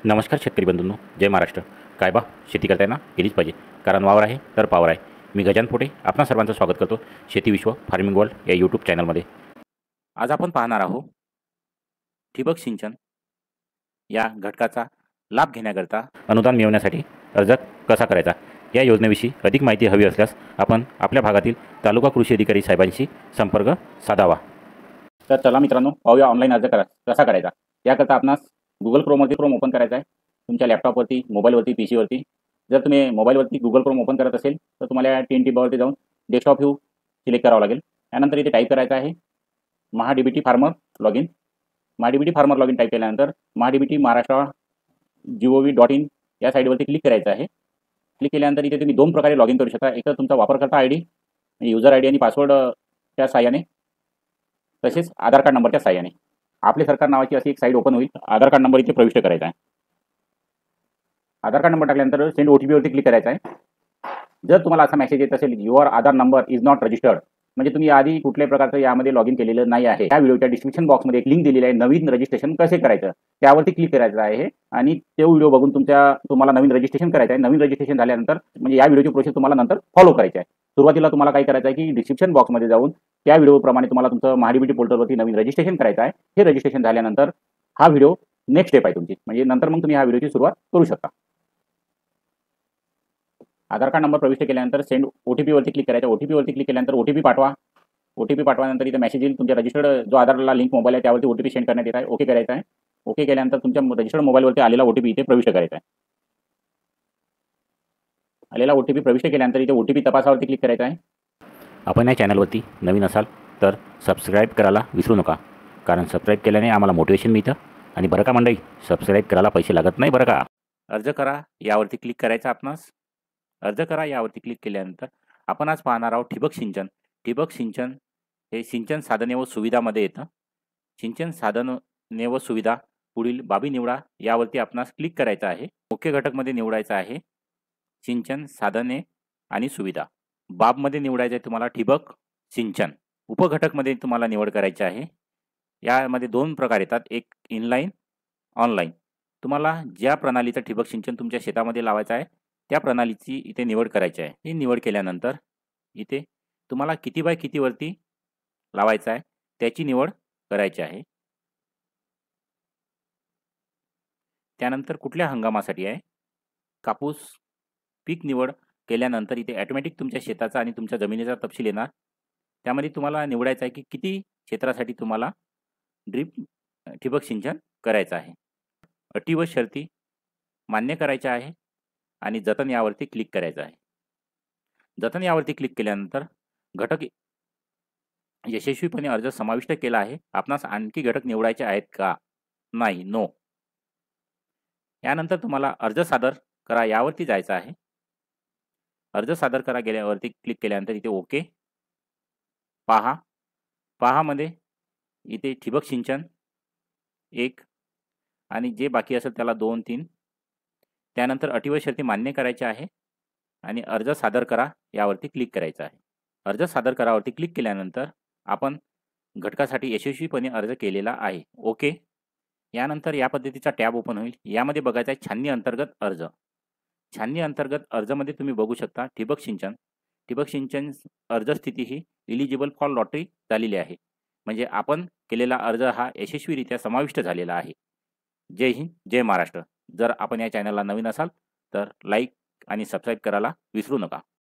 नमस्कार शेतकरी बंधूंनो, जय महाराष्ट्र. काय बा, शेती करताय ना, केलीच पाहिजे, कारण वावर आहे तर पावर आहे. मी गजान पोटे आपणा सर्वांचं स्वागत करतो शेती विश्व फार्मिंग वर्ल्ड या यूट्यूब चॅनलमध्ये. आज आपण पाहणार आहोत ठिबक सिंचन या घटकाचा लाभ घेण्याकरता अनुदान मिळवण्यासाठी अर्ज कसा करायचा या योजनेविषयी अधिक माहिती हवी असल्यास आपण आपल्या भागातील तालुका कृषी अधिकारी साहेबांशी संपर्क साधावा. तर चला मित्रांनो, पाहूया ऑनलाईन अर्ज कसा करायचा. याकरता आपणास गुगल क्रोम ओपन करायचा आहे. तुमच्या लॅपटॉपवरती, मोबाईलवरती, पी सीवरती. जर तुम्ही मोबाईलवरती गुगल क्रोम ओपन करत असेल तर तुम्हाला टीन टिपावरती जाऊन डेस्कटॉप व्ह्यू सिलेक्ट करावं लागेल. त्यानंतर इथे टाईप करायचं आहे MahaDBT farmer login. MahaDBT farmer login type केल्यानंतर महाडीबीटी महाराष्ट्र gov.in या साईडवरती क्लिक करायचं आहे. क्लिक केल्यानंतर इथे तुम्ही दोन प्रकारे लॉगिन करू शकता. एक तर तुमचा वापरकर्ता I D, user I D आणि पासवर्ड च्या साहाय्याने, तसेच आधार कार्ड नंबरच्या साहाय्याने. आपले सरकार नावाची अशी एक साईट ओपन होईल. आधार कार्ड नंबर इथे प्रविष्ट करायचा आहे. आधार कार्ड नंबर टाकल्यानंतर सेंड OTP वरती क्लिक करायचं आहे. जर तुम्हाला असा मेसेज येत असेल your Aadhaar number is not registered, म्हणजे तुम्ही आधी कुठल्याही प्रकारचं यामध्ये लॉगिन केलेलं नाही आहे. या व्हिडिओच्या डिस्क्रिप्शन बॉक्समध्ये एक लिंक दिलेली आहे, नवीन रजिस्ट्रेशन कसे करायचं त्यावरती क्लिक करायचं आहे आणि तो व्हिडिओ बघून तुम्हाला नवीन रजिस्ट्रेशन करायचं आहे. नवीन रजिस्ट्रेशन झाल्यानंतर म्हणजे या व्हिडिओची प्रोसेस तुम्हाला नंतर फॉलो करायची आहे. सुरुवातीला तुम्हाला काय करायचं आहे की डिस्क्रिप्शन बॉक्समध्ये जाऊन त्या व्हिडिओप्रमाणे तुम्हाला तुमचं महाडीबीटी पोर्टलवरती नवीन रजिस्ट्रेशन करायचं आहे. हे रजिस्ट्रेशन झाल्यानंतर हा व्हिडिओ नेक्स्ट स्टेप आहे तुमची, म्हणजे नंतर मग तुम्ही हा व्हिडिओची सुरुवात करू शकता. आधार कार्ड नंबर प्रविष्ट केल्यानंतर सेंड OTP वरती क्लिक करायचं. OTP वरती क्लिक केल्यानंतर OTP पाठवा. OTP पाठवल्यानंतर इथे मेसेज येईल तुमच्या रजिस्टर्ड जो आधारला लिंक मोबाईल आहे त्यावरती OTP सेंड करण्यात येत आहे. ओके करायचं आहे. ओके केल्यानंतर तुमच्या रजिस्टर्ड मोबाईलवरती आलेला OTP इथे प्रविष्ट करायचा आहे. आलेला OTP प्रविष्ट केल्यानंतर इथे OTP तपासावरती क्लिक करायचं आहे. आपण या चॅनलवरती नवीन असाल तर सबस्क्राईब करायला विसरू नका, कारण सबस्क्राईब केल्याने आम्हाला मोटिवेशन मिळतं. आणि बरं का मंडळी, सबस्क्राईब करायला पैसे लागत नाही बरं का. अर्ज करा यावरती क्लिक करायचं आपणास. अर्ज करा यावरती क्लिक केल्यानंतर आपण आज पाहणार आहोत ठिबक सिंचन. ठिबक सिंचन हे सिंचन साधने व सुविधामध्ये येतं. सिंचन साधने व सुविधा पुढील बाबी निवडा यावरती आपणास क्लिक करायचं आहे. मुख्य घटकमध्ये निवडायचं आहे सिंचन साधने आणि सुविधा. बाबमध्ये निवडायचं आहे तुम्हाला ठिबक सिंचन. उपघटकमध्ये तुम्हाला निवड करायची आहे. यामध्ये दोन प्रकार येतात, एक इनलाईन, ऑनलाईन. तुम्हाला ज्या प्रणालीचं ठिबक सिंचन तुमच्या शेतामध्ये लावायचं आहे त्या प्रणालीची इथे निवड करायची आहे. ही निवड केल्यानंतर इथे तुम्हाला किती बाय कितीवरती लावायचं आहे त्याची निवड करायची आहे. त्यानंतर कुठल्या हंगामासाठी आहे, कापूस पीक निवड केल्यानंतर इथे ऑटोमॅटिक तुमच्या शेताचा आणि तुमच्या जमिनीचा तपशील येणार. त्यामध्ये तुम्हाला निवडायचं आहे की किती क्षेत्रासाठी तुम्हाला ड्रीप ठिबक सिंचन करायचं आहे. अटी व शर्ती मान्य करायच्या आहे आणि जतन यावरती क्लिक करायचं आहे. जतन यावरती क्लिक केल्यानंतर घटक यशस्वीपणे अर्ज समाविष्ट केला आहे. आपणास आणखी घटक निवडायचे आहेत का, नाही, नो. यानंतर तुम्हाला अर्ज सादर करा यावरती जायचं आहे. अर्ज सादर करा गेल्यावरती क्लिक केल्यानंतर इथे ओके, पहामध्ये इथे ठिबक सिंचन 1 आणि जे बाकी असेल त्याला 2, 3. त्यानंतर अटी व शर्ती मान्य करायच्या आहे आणि अर्ज सादर करा यावरती क्लिक करायचं आहे. अर्ज सादर करावरती क्लिक केल्यानंतर आपण घटकासाठी यशस्वीपणे अर्ज केलेला आहे. ओके. यानंतर या पद्धतीचा टॅब ओपन होईल. यामध्ये बघायचा आहे छाननी अंतर्गत अर्ज. छाननी अंतर्गत अर्जमध्ये तुम्ही बघू शकता ठिबक सिंचन. ठिबक सिंचन अर्ज स्थिती ही इलिजिबल फॉर लॉटरी झालेली आहे, म्हणजे आपण केलेला अर्ज हा यशस्वीरित्या समाविष्ट झालेला आहे. जय हिंद, जय महाराष्ट्र. जर आपण या चॅनलला नवीन असाल तर लाईक आणि सबस्क्राईब करायला विसरू नका.